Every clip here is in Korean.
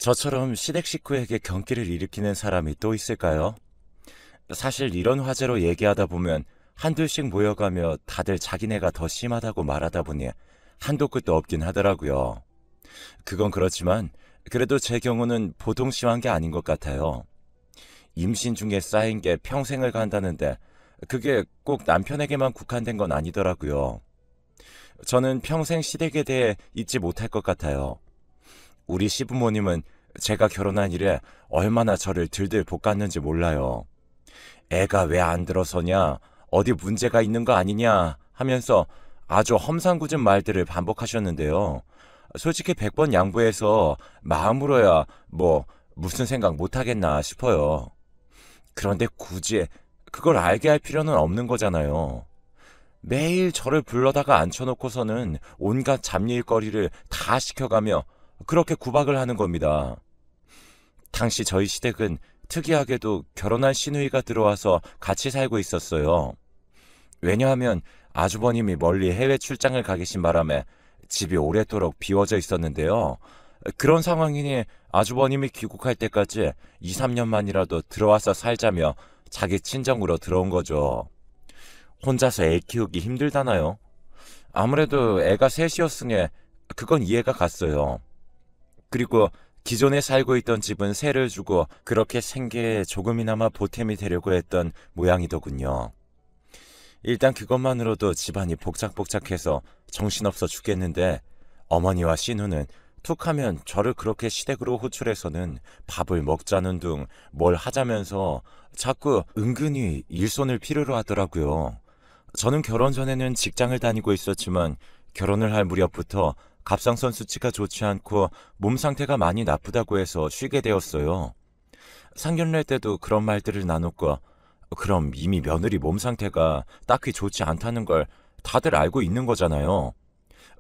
저처럼 시댁 식구에게 경기를 일으키는 사람이 또 있을까요? 사실 이런 화제로 얘기하다 보면 한둘씩 모여가며 다들 자기네가 더 심하다고 말하다 보니 한도 끝도 없긴 하더라고요. 그건 그렇지만 그래도 제 경우는 보통 심한 게 아닌 것 같아요. 임신 중에 쌓인 게 평생을 간다는데 그게 꼭 남편에게만 국한된 건 아니더라고요. 저는 평생 시댁에 대해 잊지 못할 것 같아요. 우리 시부모님은 제가 결혼한 이래 얼마나 저를 들들 볶았는지 몰라요. 애가 왜 안 들어서냐, 어디 문제가 있는 거 아니냐 하면서 아주 험상궂은 말들을 반복하셨는데요. 솔직히 100번 양보해서 마음으로야 무슨 생각 못 하겠나 싶어요. 그런데 굳이 그걸 알게 할 필요는 없는 거잖아요. 매일 저를 불러다가 앉혀놓고서는 온갖 잡일거리를 다 시켜가며 그렇게 구박을 하는 겁니다. 당시 저희 시댁은 특이하게도 결혼한 시누이가 들어와서 같이 살고 있었어요. 왜냐하면 아주버님이 멀리 해외 출장을 가 계신 바람에 집이 오래도록 비워져 있었는데요. 그런 상황이니 아주버님이 귀국할 때까지 2, 3년만이라도 들어와서 살자며 자기 친정으로 들어온 거죠. 혼자서 애 키우기 힘들다나요? 아무래도 애가 셋이었으니 그건 이해가 갔어요. 그리고 기존에 살고 있던 집은 세를 주고 그렇게 생계에 조금이나마 보탬이 되려고 했던 모양이더군요. 일단 그것만으로도 집안이 복작복작해서 정신없어 죽겠는데 어머니와 신우는 툭하면 저를 그렇게 시댁으로 호출해서는 밥을 먹자는 둥 뭘 하자면서 자꾸 은근히 일손을 필요로 하더라고요. 저는 결혼 전에는 직장을 다니고 있었지만 결혼을 할 무렵부터 갑상선 수치가 좋지 않고 몸 상태가 많이 나쁘다고 해서 쉬게 되었어요. 상견례 때도 그런 말들을 나눴고 그럼 이미 며느리 몸 상태가 딱히 좋지 않다는 걸 다들 알고 있는 거잖아요.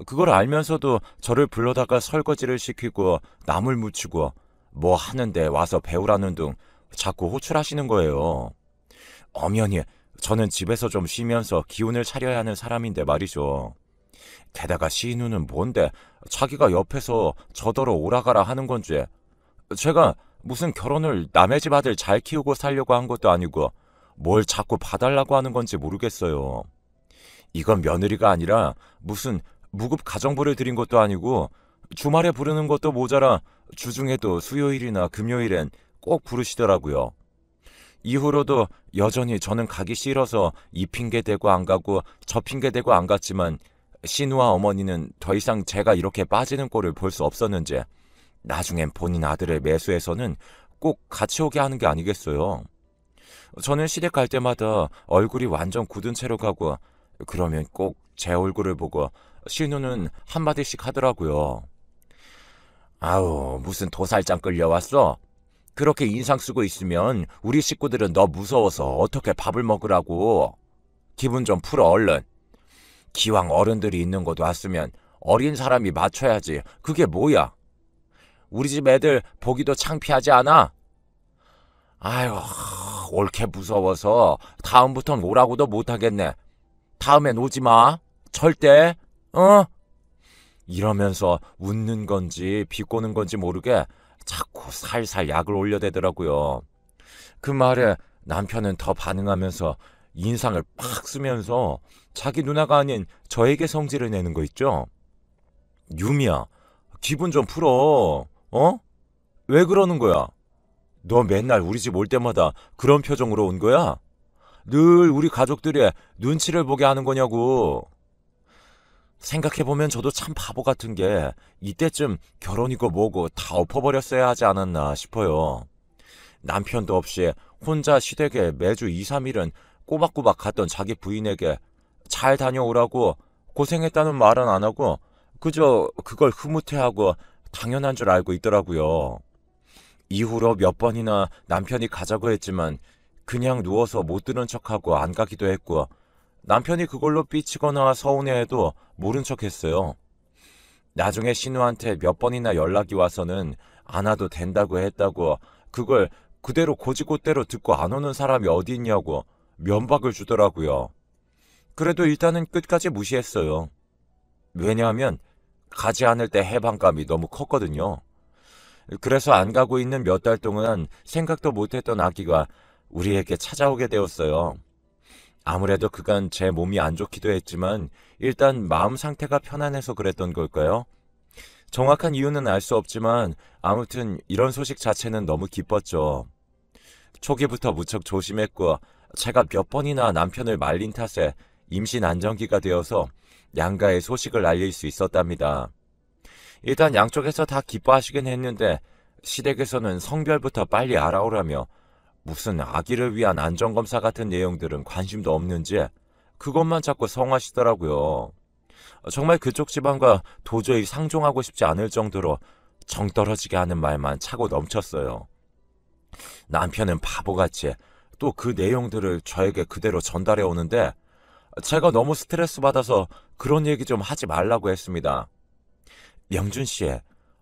그걸 알면서도 저를 불러다가 설거지를 시키고 나물 묻히고 뭐 하는데 와서 배우라는 둥 자꾸 호출하시는 거예요. 엄연히 저는 집에서 좀 쉬면서 기운을 차려야 하는 사람인데 말이죠. 게다가 시누는 뭔데 자기가 옆에서 저더러 오라가라 하는 건지, 제가 무슨 결혼을 남의 집 아들 잘 키우고 살려고 한 것도 아니고 뭘 자꾸 봐달라고 하는 건지 모르겠어요. 이건 며느리가 아니라 무슨 무급 가정부를 들인 것도 아니고 주말에 부르는 것도 모자라 주중에도 수요일이나 금요일엔 꼭 부르시더라고요. 이후로도 여전히 저는 가기 싫어서 이 핑계 대고 안 가고 저 핑계 대고 안 갔지만 신우와 어머니는 더 이상 제가 이렇게 빠지는 꼴을 볼 수 없었는지 나중엔 본인 아들을 매수해서는 꼭 같이 오게 하는 게 아니겠어요. 저는 시댁 갈 때마다 얼굴이 완전 굳은 채로 가고 그러면 꼭 제 얼굴을 보고 신우는 한마디씩 하더라고요. 아우, 무슨 도살장 끌려왔어? 그렇게 인상 쓰고 있으면 우리 식구들은 너 무서워서 어떻게 밥을 먹으라고. 기분 좀 풀어 얼른. 기왕 어른들이 있는 곳 왔으면 어린 사람이 맞춰야지. 그게 뭐야? 우리 집 애들 보기도 창피하지 않아? 아유, 옳게 무서워서 다음부턴 오라고도 못하겠네. 다음엔 오지 마. 절대. 어? 이러면서 웃는 건지 비꼬는 건지 모르게 자꾸 살살 약을 올려대더라고요. 그 말에 남편은 더 반응하면서 인상을 팍 쓰면서 자기 누나가 아닌 저에게 성질을 내는 거 있죠. 유미야, 기분 좀 풀어. 어? 왜 그러는 거야? 너 맨날 우리 집 올 때마다 그런 표정으로 온 거야? 늘 우리 가족들의 눈치를 보게 하는 거냐고. 생각해보면 저도 참 바보 같은 게 이때쯤 결혼이고 뭐고 다 엎어버렸어야 하지 않았나 싶어요. 남편도 없이 혼자 시댁에 매주 2, 3일은 꼬박꼬박 갔던 자기 부인에게 잘 다녀오라고 고생했다는 말은 안 하고 그저 그걸 흐뭇해하고 당연한 줄 알고 있더라고요. 이후로 몇 번이나 남편이 가자고 했지만 그냥 누워서 못 들은 척하고 안 가기도 했고 남편이 그걸로 삐치거나 서운해해도 모른 척했어요. 나중에 신우한테 몇 번이나 연락이 와서는 안 와도 된다고 했다고 그걸 그대로 고지고대로 듣고 안 오는 사람이 어디 있냐고 면박을 주더라고요. 그래도 일단은 끝까지 무시했어요. 왜냐하면 가지 않을 때 해방감이 너무 컸거든요. 그래서 안 가고 있는 몇 달 동안 생각도 못했던 아기가 우리에게 찾아오게 되었어요. 아무래도 그간 제 몸이 안 좋기도 했지만 일단 마음 상태가 편안해서 그랬던 걸까요? 정확한 이유는 알 수 없지만 아무튼 이런 소식 자체는 너무 기뻤죠. 초기부터 무척 조심했고 제가 몇 번이나 남편을 말린 탓에 임신 안정기가 되어서 양가에 소식을 알릴 수 있었답니다. 일단 양쪽에서 다 기뻐하시긴 했는데 시댁에서는 성별부터 빨리 알아오라며 무슨 아기를 위한 안전검사 같은 내용들은 관심도 없는지 그것만 자꾸 성하시더라고요. 정말 그쪽 집안과 도저히 상종하고 싶지 않을 정도로 정 떨어지게 하는 말만 차고 넘쳤어요. 남편은 바보같이 또 그 내용들을 저에게 그대로 전달해 오는데 제가 너무 스트레스 받아서 그런 얘기 좀 하지 말라고 했습니다. 명준 씨,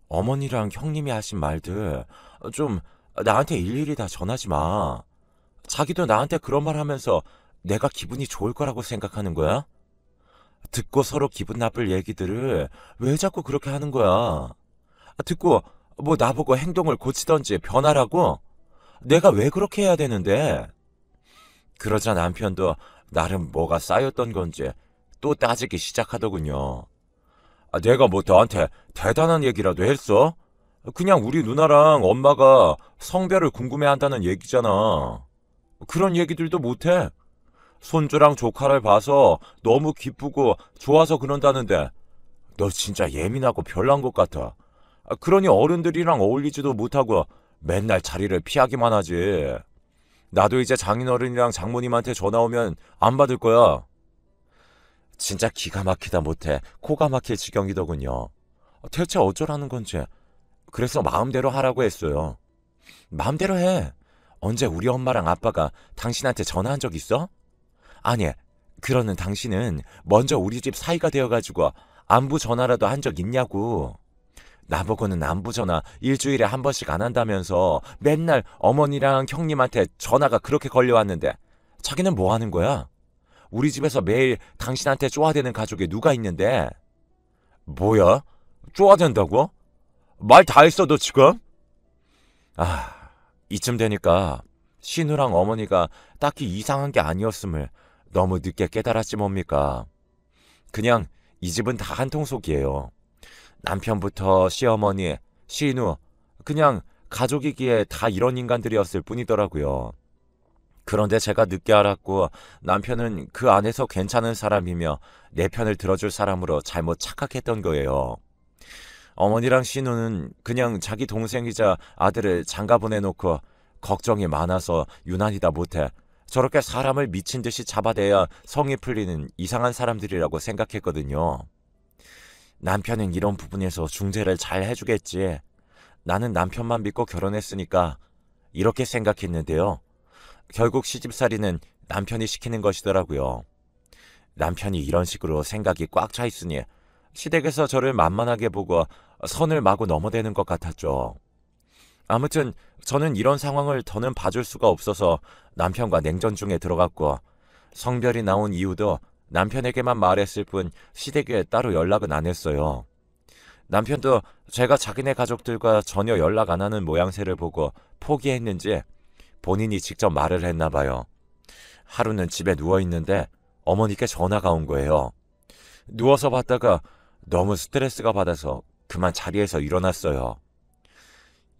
어머니랑 형님이 하신 말들 좀 나한테 일일이 다 전하지 마. 자기도 나한테 그런 말 하면서 내가 기분이 좋을 거라고 생각하는 거야? 듣고 서로 기분 나쁠 얘기들을 왜 자꾸 그렇게 하는 거야? 듣고 뭐 나보고 행동을 고치던지 변하라고? 내가 왜 그렇게 해야 되는데? 그러자 남편도 나름 뭐가 쌓였던 건지 또 따지기 시작하더군요. 내가 뭐 너한테 대단한 얘기라도 했어? 그냥 우리 누나랑 엄마가 성별을 궁금해한다는 얘기잖아. 그런 얘기들도 못해. 손주랑 조카를 봐서 너무 기쁘고 좋아서 그런다는데 너 진짜 예민하고 별난 것 같아. 그러니 어른들이랑 어울리지도 못하고 맨날 자리를 피하기만 하지. 나도 이제 장인어른이랑 장모님한테 전화 오면 안 받을 거야. 진짜 기가 막히다 못해 코가 막힐 지경이더군요. 대체 어쩌라는 건지. 그래서 마음대로 하라고 했어요. 마음대로 해. 언제 우리 엄마랑 아빠가 당신한테 전화한 적 있어? 아니, 그러는 당신은 먼저 우리 집 사이가 되어가지고 안부 전화라도 한 적 있냐고. 나보고는 안부 전화 일주일에 한 번씩 안 한다면서 맨날 어머니랑 형님한테 전화가 그렇게 걸려왔는데 자기는 뭐 하는 거야? 우리 집에서 매일 당신한테 쪼아대는 가족이 누가 있는데? 뭐야? 쪼아댄다고? 말 다 했어 너 지금? 이쯤 되니까 신우랑 어머니가 딱히 이상한 게 아니었음을 너무 늦게 깨달았지 뭡니까? 그냥 이 집은 다 한통속이에요. 남편부터 시어머니, 신우, 그냥 가족이기에 다 이런 인간들이었을 뿐이더라고요. 그런데 제가 늦게 알았고 남편은 그 안에서 괜찮은 사람이며 내 편을 들어줄 사람으로 잘못 착각했던 거예요. 어머니랑 신우는 그냥 자기 동생이자 아들을 장가 보내놓고 걱정이 많아서 유난히다 못해 저렇게 사람을 미친 듯이 잡아대야 성이 풀리는 이상한 사람들이라고 생각했거든요. 남편은 이런 부분에서 중재를 잘 해주겠지. 나는 남편만 믿고 결혼했으니까 이렇게 생각했는데요. 결국 시집살이는 남편이 시키는 것이더라고요. 남편이 이런 식으로 생각이 꽉 차 있으니 시댁에서 저를 만만하게 보고 선을 마구 넘어대는 것 같았죠. 아무튼 저는 이런 상황을 더는 봐줄 수가 없어서 남편과 냉전 중에 들어갔고 성별이 나온 이유도 남편에게만 말했을 뿐 시댁에 따로 연락은 안 했어요. 남편도 제가 자기네 가족들과 전혀 연락 안 하는 모양새를 보고 포기했는지 본인이 직접 말을 했나 봐요. 하루는 집에 누워있는데 어머니께 전화가 온 거예요. 누워서 받다가 너무 스트레스가 받아서 그만 자리에서 일어났어요.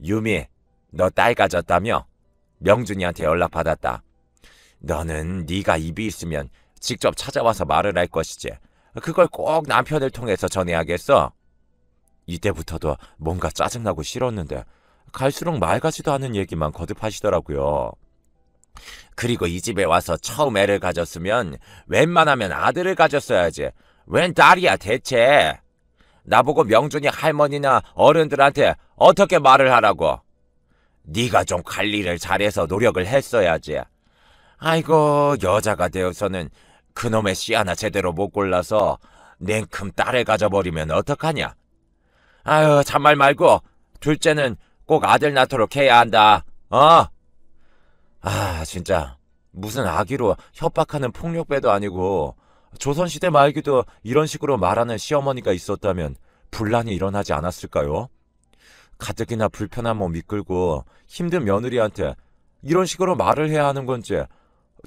유미, 너 딸 가졌다며? 명준이한테 연락받았다. 너는 네가 입이 있으면 직접 찾아와서 말을 할 것이지. 그걸 꼭 남편을 통해서 전해야겠어. 이때부터도 뭔가 짜증나고 싫었는데 갈수록 말 같지도 않은 얘기만 거듭하시더라고요. 그리고 이 집에 와서 처음 애를 가졌으면 웬만하면 아들을 가졌어야지. 웬 딸이야 대체. 나보고 명준이 할머니나 어른들한테 어떻게 말을 하라고. 네가 좀 관리를 잘해서 노력을 했어야지. 아이고 여자가 되어서는 그놈의 씨 하나 제대로 못 골라서 냉큼 딸을 가져버리면 어떡하냐. 아유 잔말 말고 둘째는 꼭 아들 낳도록 해야 한다. 진짜 무슨 아기로 협박하는 폭력배도 아니고 조선시대 말기도 이런 식으로 말하는 시어머니가 있었다면 분란이 일어나지 않았을까요? 가뜩이나 불편한 몸 이끌고 힘든 며느리한테 이런 식으로 말을 해야 하는 건지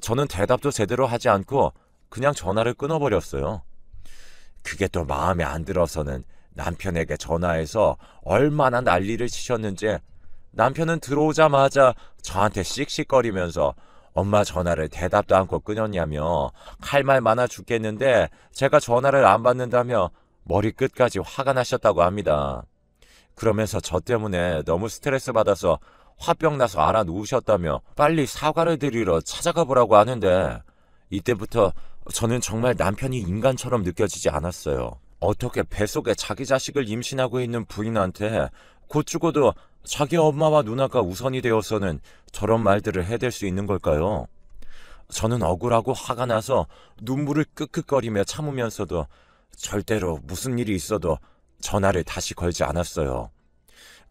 저는 대답도 제대로 하지 않고 그냥 전화를 끊어버렸어요. 그게 또 마음에 안 들어서는 남편에게 전화해서 얼마나 난리를 치셨는지 남편은 들어오자마자 저한테 씩씩거리면서 엄마 전화를 대답도 않고 끊었냐며 할 말 많아 죽겠는데 제가 전화를 안 받는다며 머리끝까지 화가 나셨다고 합니다. 그러면서 저 때문에 너무 스트레스 받아서 화병 나서 알아누우셨다며 빨리 사과를 드리러 찾아가 보라고 하는데 이때부터 저는 정말 남편이 인간처럼 느껴지지 않았어요. 어떻게 뱃속에 자기 자식을 임신하고 있는 부인한테 곧 죽어도 자기 엄마와 누나가 우선이 되어서는 저런 말들을 해댈 수 있는 걸까요? 저는 억울하고 화가 나서 눈물을 끄끄거리며 참으면서도 절대로 무슨 일이 있어도 전화를 다시 걸지 않았어요.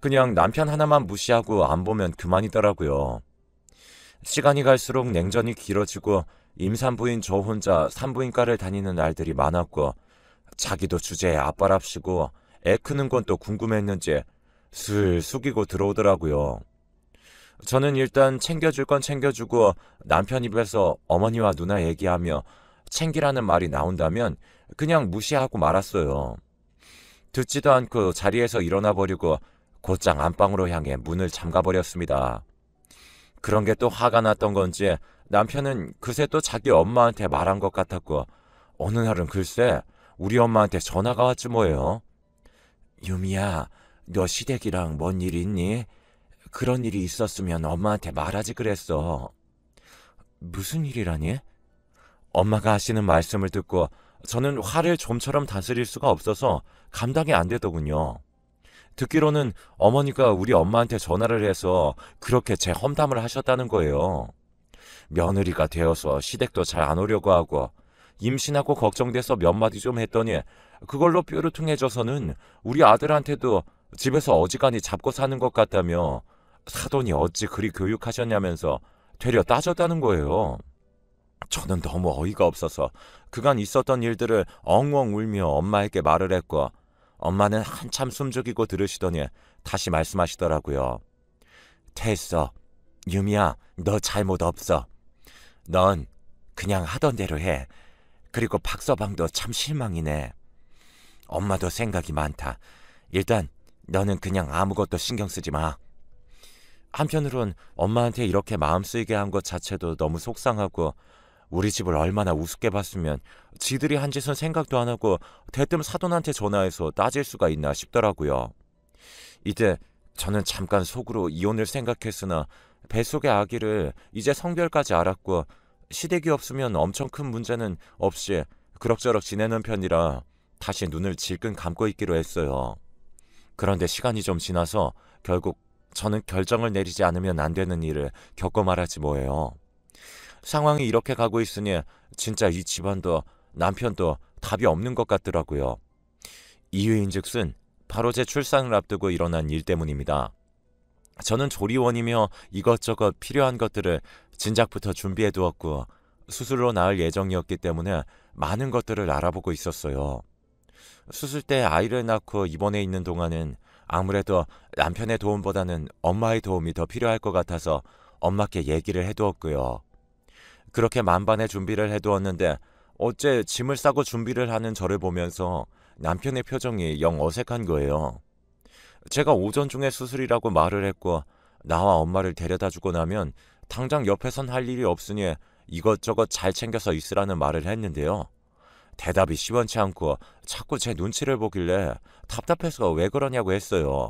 그냥 남편 하나만 무시하고 안 보면 그만이더라고요. 시간이 갈수록 냉전이 길어지고 임산부인 저 혼자 산부인과를 다니는 날들이 많았고 자기도 주제에 앞바랍시고 애 크는 건 또 궁금했는지 슬 숙이고 들어오더라고요. 저는 일단 챙겨줄 건 챙겨주고 남편 입에서 어머니와 누나 얘기하며 챙기라는 말이 나온다면 그냥 무시하고 말았어요. 듣지도 않고 자리에서 일어나 버리고 곧장 안방으로 향해 문을 잠가버렸습니다. 그런 게 또 화가 났던 건지 남편은 그새 또 자기 엄마한테 말한 것 같았고 어느 날은 글쎄 우리 엄마한테 전화가 왔지 뭐예요. 유미야, 너 시댁이랑 뭔 일 있니? 그런 일이 있었으면 엄마한테 말하지 그랬어. 무슨 일이라니? 엄마가 하시는 말씀을 듣고 저는 화를 좀처럼 다스릴 수가 없어서 감당이 안 되더군요. 듣기로는 어머니가 우리 엄마한테 전화를 해서 그렇게 제 험담을 하셨다는 거예요. 며느리가 되어서 시댁도 잘 안 오려고 하고 임신하고 걱정돼서 몇 마디 좀 했더니 그걸로 뾰루퉁해져서는 우리 아들한테도 집에서 어지간히 잡고 사는 것 같다며 사돈이 어찌 그리 교육하셨냐면서 되려 따졌다는 거예요. 저는 너무 어이가 없어서 그간 있었던 일들을 엉엉 울며 엄마에게 말을 했고 엄마는 한참 숨죽이고 들으시더니 다시 말씀하시더라고요. 됐어. 유미야, 너 잘못 없어. 넌 그냥 하던 대로 해. 그리고 박서방도 참 실망이네. 엄마도 생각이 많다. 일단 너는 그냥 아무것도 신경 쓰지 마. 한편으론 엄마한테 이렇게 마음 쓰이게 한 것 자체도 너무 속상하고 우리 집을 얼마나 우습게 봤으면 지들이 한 짓은 생각도 안 하고 대뜸 사돈한테 전화해서 따질 수가 있나 싶더라고요. 이때 저는 잠깐 속으로 이혼을 생각했으나 뱃속의 아기를 이제 성별까지 알았고 시댁이 없으면 엄청 큰 문제는 없이 그럭저럭 지내는 편이라 다시 눈을 질끈 감고 있기로 했어요. 그런데 시간이 좀 지나서 결국 저는 결정을 내리지 않으면 안 되는 일을 겪고 말하지 뭐예요. 상황이 이렇게 가고 있으니 진짜 이 집안도 남편도 답이 없는 것 같더라고요. 이유인즉슨 바로 제 출산을 앞두고 일어난 일 때문입니다. 저는 조리원이며 이것저것 필요한 것들을 진작부터 준비해 두었고 수술로 낳을 예정이었기 때문에 많은 것들을 알아보고 있었어요. 수술 때 아이를 낳고 입원해 있는 동안은 아무래도 남편의 도움보다는 엄마의 도움이 더 필요할 것 같아서 엄마께 얘기를 해두었고요. 그렇게 만반의 준비를 해두었는데 어째 짐을 싸고 준비를 하는 저를 보면서 남편의 표정이 영 어색한 거예요. 제가 오전 중에 수술이라고 말을 했고 나와 엄마를 데려다주고 나면 당장 옆에선 할 일이 없으니 이것저것 잘 챙겨서 있으라는 말을 했는데요. 대답이 시원치 않고 자꾸 제 눈치를 보길래 답답해서 왜 그러냐고 했어요.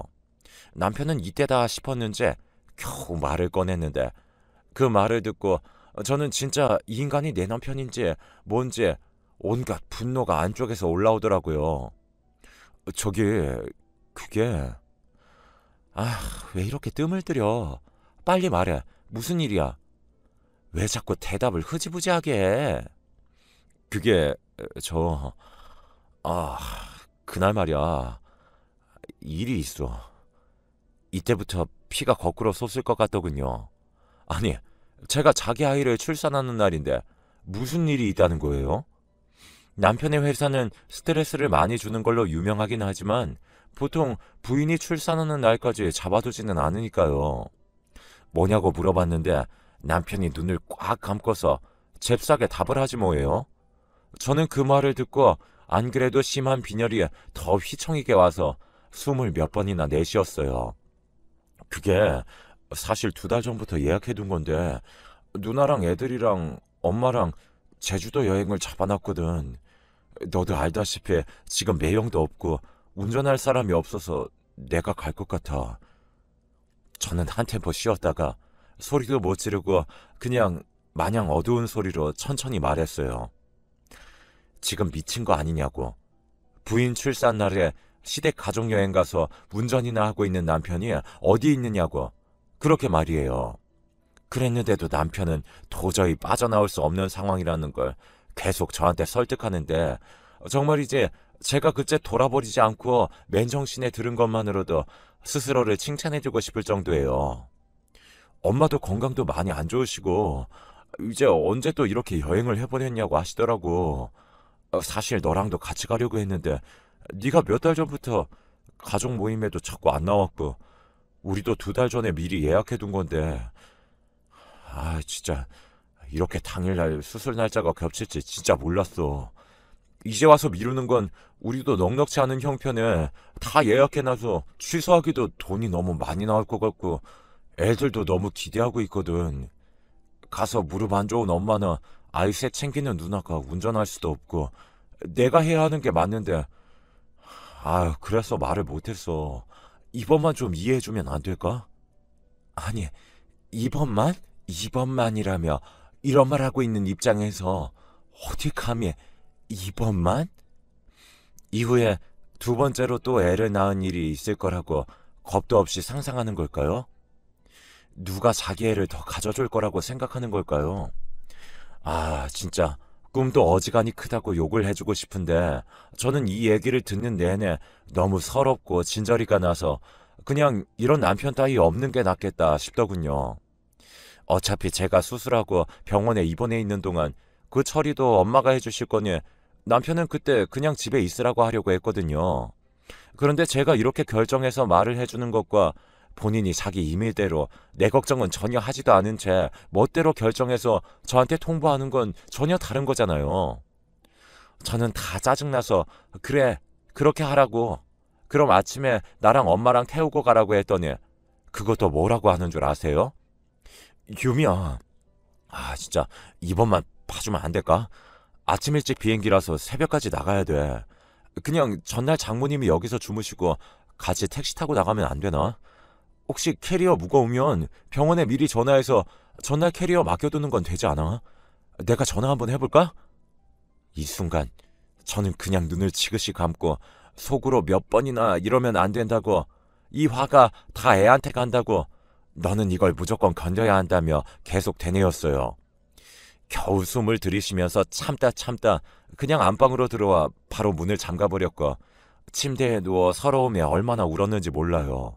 남편은 이때다 싶었는지 겨우 말을 꺼냈는데 그 말을 듣고 저는 진짜 이 인간이 내 남편인지 뭔지 온갖 분노가 안쪽에서 올라오더라고요. 저기 그게... 왜 이렇게 뜸을 들여? 빨리 말해. 무슨 일이야? 왜 자꾸 대답을 흐지부지하게 해? 그게... 그날 말이야. 일이 있어. 이때부터 피가 거꾸로 솟을 것 같더군요. 아니, 제가 자기 아이를 출산하는 날인데 무슨 일이 있다는 거예요? 남편의 회사는 스트레스를 많이 주는 걸로 유명하긴 하지만 보통 부인이 출산하는 날까지 잡아두지는 않으니까요. 뭐냐고 물어봤는데 남편이 눈을 꽉 감고서 잽싸게 답을 하지 뭐예요. 저는 그 말을 듣고 안 그래도 심한 빈혈이 더 휘청이게 와서 숨을 몇 번이나 내쉬었어요. 그게 사실 2달 전부터 예약해둔 건데 누나랑 애들이랑 엄마랑 제주도 여행을 잡아놨거든. 너도 알다시피 지금 매형도 없고 운전할 사람이 없어서 내가 갈 것 같아. 저는 한 템포 쉬었다가 소리도 못 지르고 그냥 마냥 어두운 소리로 천천히 말했어요. 지금 미친 거 아니냐고. 부인 출산 날에 시댁 가족여행 가서 운전이나 하고 있는 남편이 어디 있느냐고. 그렇게 말이에요. 그랬는데도 남편은 도저히 빠져나올 수 없는 상황이라는 걸 계속 저한테 설득하는데 정말 이제 제가 그때 돌아버리지 않고 맨정신에 들은 것만으로도 스스로를 칭찬해주고 싶을 정도예요. 엄마도 건강도 많이 안 좋으시고 이제 언제 또 이렇게 여행을 해보냈냐고 하시더라고. 사실 너랑도 같이 가려고 했는데 네가 몇 달 전부터 가족 모임에도 자꾸 안 나왔고 우리도 2달 전에 미리 예약해둔 건데 진짜 이렇게 당일날 수술 날짜가 겹칠지 진짜 몰랐어. 이제 와서 미루는 건 우리도 넉넉치 않은 형편에 다 예약해놔서 취소하기도 돈이 너무 많이 나올 것 같고 애들도 너무 기대하고 있거든. 가서 무릎 안 좋은 엄마나 아이 셋 챙기는 누나가 운전할 수도 없고 내가 해야 하는 게 맞는데 그래서 말을 못했어. 이번만 좀 이해해주면 안 될까? 아니, 이번만? 이번만이라며 이런 말 하고 있는 입장에서 어디 감히 이번만? 이후에 2번째로 또 애를 낳은 일이 있을 거라고 겁도 없이 상상하는 걸까요? 누가 자기 애를 더 가져줄 거라고 생각하는 걸까요? 진짜 꿈도 어지간히 크다고 욕을 해주고 싶은데 저는 이 얘기를 듣는 내내 너무 서럽고 진저리가 나서 그냥 이런 남편 따위 없는 게 낫겠다 싶더군요. 어차피 제가 수술하고 병원에 입원해 있는 동안 그 처리도 엄마가 해주실 거니 남편은 그때 그냥 집에 있으라고 하려고 했거든요. 그런데 제가 이렇게 결정해서 말을 해주는 것과 본인이 자기 임의대로 내 걱정은 전혀 하지도 않은 채 멋대로 결정해서 저한테 통보하는 건 전혀 다른 거잖아요. 저는 다 짜증나서 그래, 그렇게 하라고. 그럼 아침에 나랑 엄마랑 태우고 가라고 했더니 그것도 뭐라고 하는 줄 아세요? 유미야, 진짜 이번만 봐주면 안 될까? 아침 일찍 비행기라서 새벽까지 나가야 돼. 그냥 전날 장모님이 여기서 주무시고 같이 택시 타고 나가면 안 되나? 혹시 캐리어 무거우면 병원에 미리 전화해서 전날 캐리어 맡겨두는 건 되지 않아? 내가 전화 한번 해볼까? 이 순간 저는 그냥 눈을 지그시 감고 속으로 몇 번이나 이러면 안 된다고, 이 화가 다 애한테 간다고, 너는 이걸 무조건 건져야 한다며 계속 되뇌었어요. 겨우 숨을 들이쉬면서 참다 그냥 안방으로 들어와 바로 문을 잠가버렸고 침대에 누워 서러움에 얼마나 울었는지 몰라요.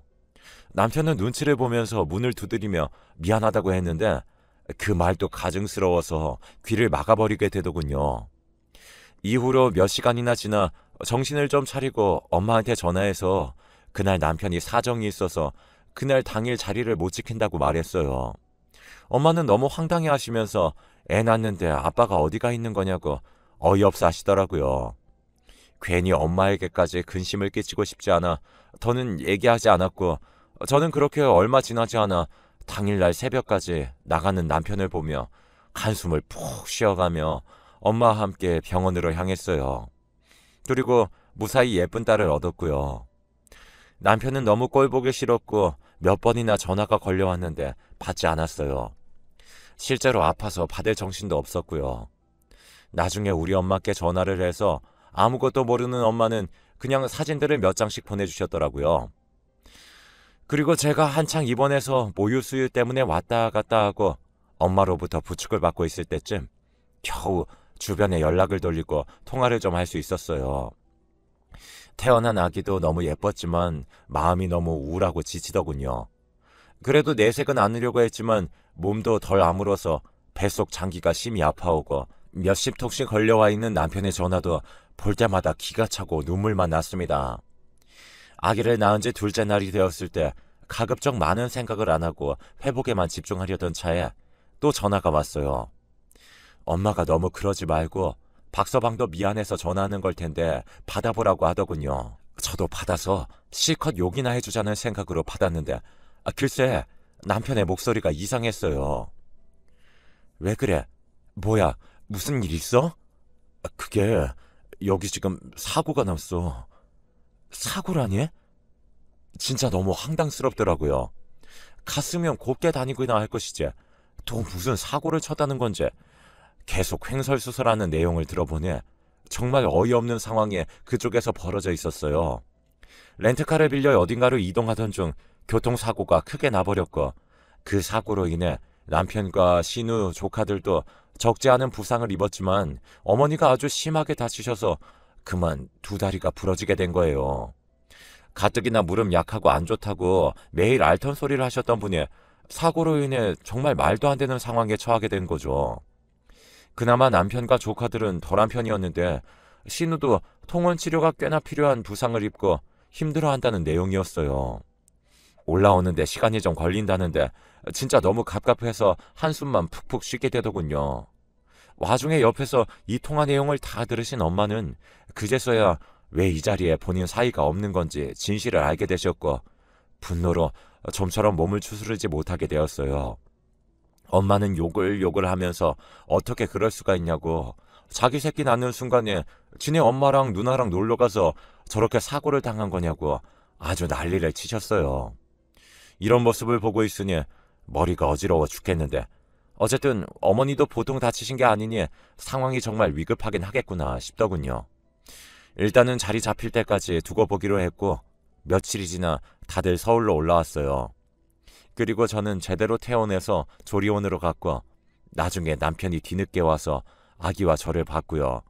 남편은 눈치를 보면서 문을 두드리며 미안하다고 했는데 그 말도 가증스러워서 귀를 막아버리게 되더군요. 이후로 몇 시간이나 지나 정신을 좀 차리고 엄마한테 전화해서 그날 남편이 사정이 있어서 그날 당일 자리를 못 지킨다고 말했어요. 엄마는 너무 황당해 하시면서 애 낳는데 아빠가 어디가 있는 거냐고 어이없어 하시더라고요. 괜히 엄마에게까지 근심을 끼치고 싶지 않아 더는 얘기하지 않았고 저는 그렇게 얼마 지나지 않아 당일날 새벽까지 나가는 남편을 보며 한숨을 푹 쉬어가며 엄마와 함께 병원으로 향했어요. 그리고 무사히 예쁜 딸을 얻었고요. 남편은 너무 꼴보기 싫었고 몇 번이나 전화가 걸려왔는데 받지 않았어요. 실제로 아파서 받을 정신도 없었고요. 나중에 우리 엄마께 전화를 해서 아무것도 모르는 엄마는 그냥 사진들을 몇 장씩 보내주셨더라고요. 그리고 제가 한창 입원해서 모유 수유 때문에 왔다 갔다 하고 엄마로부터 부축을 받고 있을 때쯤 겨우 주변에 연락을 돌리고 통화를 좀 할 수 있었어요. 태어난 아기도 너무 예뻤지만 마음이 너무 우울하고 지치더군요. 그래도 내색은 않으려고 했지만 몸도 덜 아물어서 뱃속 장기가 심히 아파오고 몇십 통씩 걸려와 있는 남편의 전화도 볼 때마다 기가 차고 눈물만 났습니다. 아기를 낳은 지 둘째 날이 되었을 때 가급적 많은 생각을 안 하고 회복에만 집중하려던 차에 또 전화가 왔어요. 엄마가 너무 그러지 말고 박서방도 미안해서 전화하는 걸 텐데 받아보라고 하더군요. 저도 받아서 실컷 욕이나 해주자는 생각으로 받았는데 글쎄 남편의 목소리가 이상했어요. 왜 그래? 뭐야? 무슨 일 있어? 그게 여기 지금 사고가 났어. 사고라니? 진짜 너무 황당스럽더라고요. 갔으면 곱게 다니고나 할 것이지. 또 무슨 사고를 쳤다는 건지. 계속 횡설수설하는 내용을 들어보니 정말 어이없는 상황이 그쪽에서 벌어져 있었어요. 렌트카를 빌려 어딘가로 이동하던 중 교통사고가 크게 나버렸고 그 사고로 인해 남편과 신우, 조카들도 적지 않은 부상을 입었지만 어머니가 아주 심하게 다치셔서 그만 두 다리가 부러지게 된 거예요. 가뜩이나 무릎 약하고 안 좋다고 매일 앓던 소리를 하셨던 분이 사고로 인해 정말 말도 안 되는 상황에 처하게 된 거죠. 그나마 남편과 조카들은 덜한 편이었는데 신우도 통원 치료가 꽤나 필요한 부상을 입고 힘들어한다는 내용이었어요. 올라오는데 시간이 좀 걸린다는데 진짜 너무 갑갑해서 한숨만 푹푹 쉬게 되더군요. 와중에 옆에서 이 통화 내용을 다 들으신 엄마는 그제서야 왜 이 자리에 본인 사이가 없는 건지 진실을 알게 되셨고 분노로 좀처럼 몸을 추스르지 못하게 되었어요. 엄마는 욕을 하면서 어떻게 그럴 수가 있냐고 자기 새끼 낳는 순간에 지네 엄마랑 누나랑 놀러가서 저렇게 사고를 당한 거냐고 아주 난리를 치셨어요. 이런 모습을 보고 있으니 머리가 어지러워 죽겠는데 어쨌든 어머니도 보통 다치신 게 아니니 상황이 정말 위급하긴 하겠구나 싶더군요. 일단은 자리 잡힐 때까지 두고 보기로 했고 며칠이 지나 다들 서울로 올라왔어요. 그리고 저는 제대로 퇴원해서 조리원으로 갔고 나중에 남편이 뒤늦게 와서 아기와 저를 봤고요.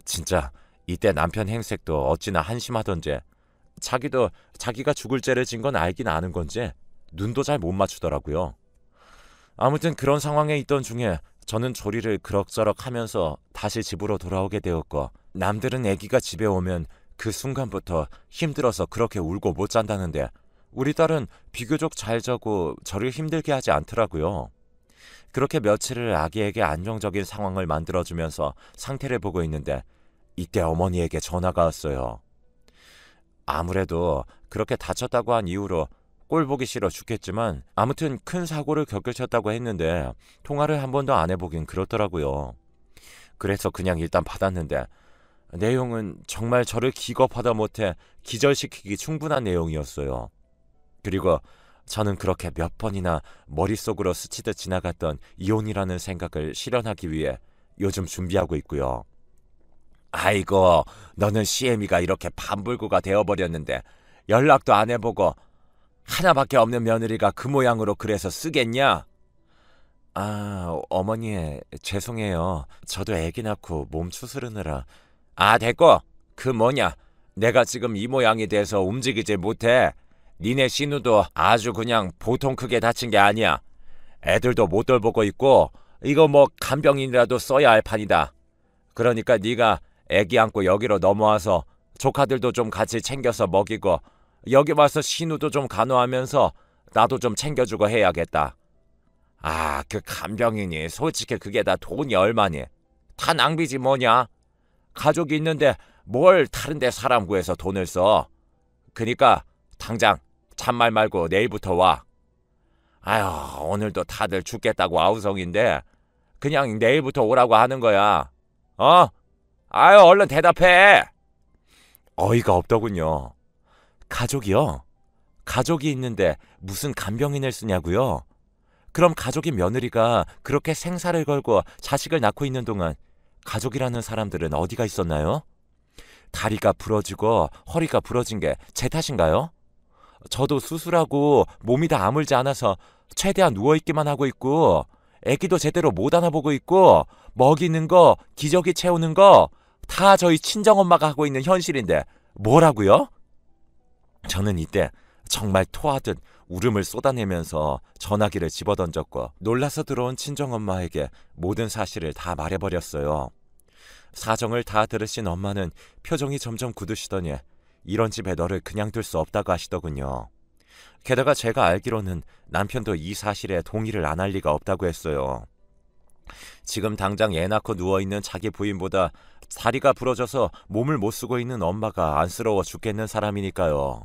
진짜 이때 남편 행색도 어찌나 한심하던지 자기도 자기가 죽을 죄를 진 건 알긴 아는 건지 눈도 잘 못 맞추더라고요. 아무튼 그런 상황에 있던 중에 저는 조리를 그럭저럭 하면서 다시 집으로 돌아오게 되었고 남들은 아기가 집에 오면 그 순간부터 힘들어서 그렇게 울고 못 잔다는데 우리 딸은 비교적 잘 자고 저를 힘들게 하지 않더라고요. 그렇게 며칠을 아기에게 안정적인 상황을 만들어주면서 상태를 보고 있는데 이때 어머니에게 전화가 왔어요. 아무래도 그렇게 다쳤다고 한 이유로 꼴 보기 싫어 죽겠지만 아무튼 큰 사고를 겪으셨다고 했는데 통화를 한 번도 안 해보긴 그렇더라고요. 그래서 그냥 일단 받았는데 내용은 정말 저를 기겁하다 못해 기절시키기 충분한 내용이었어요. 그리고 저는 그렇게 몇 번이나 머릿속으로 스치듯 지나갔던 이혼이라는 생각을 실현하기 위해 요즘 준비하고 있고요. 아이고, 너는 시애미가 이렇게 반불구가 되어버렸는데 연락도 안 해보고 하나밖에 없는 며느리가 그 모양으로 그래서 쓰겠냐? 아, 어머니 죄송해요. 저도 애기 낳고 몸 추스르느라. 아, 됐고. 그 뭐냐. 내가 지금 이 모양이 돼서 움직이질 못해. 니네 신우도 아주 그냥 보통 크게 다친 게 아니야. 애들도 못 돌보고 있고 이거 뭐 간병인이라도 써야 할 판이다. 그러니까 네가 애기 안고 여기로 넘어와서 조카들도 좀 같이 챙겨서 먹이고 여기 와서 신우도 좀 간호하면서 나도 좀 챙겨주고 해야겠다. 아, 그 간병인이 솔직히 그게 다 돈이 얼마니? 다 낭비지 뭐냐? 가족이 있는데 뭘 다른 데 사람 구해서 돈을 써? 그니까 당장 잔말 말고 내일부터 와. 아휴, 오늘도 다들 죽겠다고 아우성인데 그냥 내일부터 오라고 하는 거야. 어? 아유, 얼른 대답해. 어이가 없더군요. 가족이요? 가족이 있는데 무슨 간병인을 쓰냐고요? 그럼 가족이 며느리가 그렇게 생사를 걸고 자식을 낳고 있는 동안 가족이라는 사람들은 어디가 있었나요? 다리가 부러지고 허리가 부러진 게 제 탓인가요? 저도 수술하고 몸이 다 아물지 않아서 최대한 누워있기만 하고 있고 애기도 제대로 못 안아보고 있고 먹이는 거, 기저귀 채우는 거 다 저희 친정엄마가 하고 있는 현실인데 뭐라고요? 저는 이때 정말 토하듯 울음을 쏟아내면서 전화기를 집어던졌고 놀라서 들어온 친정엄마에게 모든 사실을 다 말해버렸어요. 사정을 다 들으신 엄마는 표정이 점점 굳으시더니 이런 집에 너를 그냥 둘 수 없다고 하시더군요. 게다가 제가 알기로는 남편도 이 사실에 동의를 안 할 리가 없다고 했어요. 지금 당장 애 낳고 누워있는 자기 부인보다 다리가 부러져서 몸을 못 쓰고 있는 엄마가 안쓰러워 죽겠는 사람이니까요.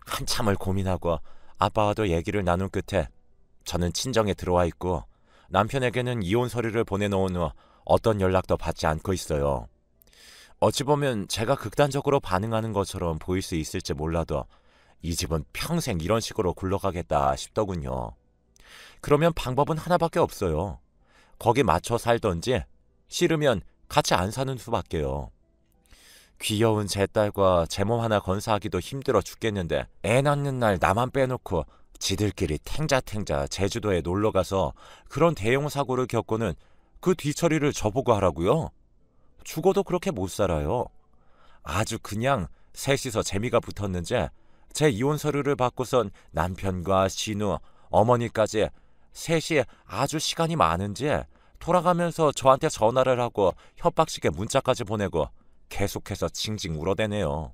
한참을 고민하고 아빠와도 얘기를 나눈 끝에 저는 친정에 들어와 있고 남편에게는 이혼 서류를 보내놓은 후 어떤 연락도 받지 않고 있어요. 어찌 보면 제가 극단적으로 반응하는 것처럼 보일 수 있을지 몰라도 이 집은 평생 이런 식으로 굴러가겠다 싶더군요. 그러면 방법은 하나밖에 없어요. 거기 맞춰 살던지 싫으면 같이 안 사는 수밖에요. 귀여운 제 딸과 제 몸 하나 건사하기도 힘들어 죽겠는데 애 낳는 날 나만 빼놓고 지들끼리 탱자탱자 제주도에 놀러가서 그런 대형 사고를 겪고는 그 뒤처리를 저보고 하라고요? 죽어도 그렇게 못 살아요. 아주 그냥 셋이서 재미가 붙었는지 제 이혼 서류를 받고선 남편과 신우, 어머니까지 셋이 아주 시간이 많은지 돌아가면서 저한테 전화를 하고 협박식에 문자까지 보내고 계속해서 징징 울어대네요.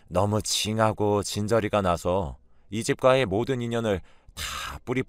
너무 징하고 진저리가 나서 이 집과의 모든 인연을 다 뿌리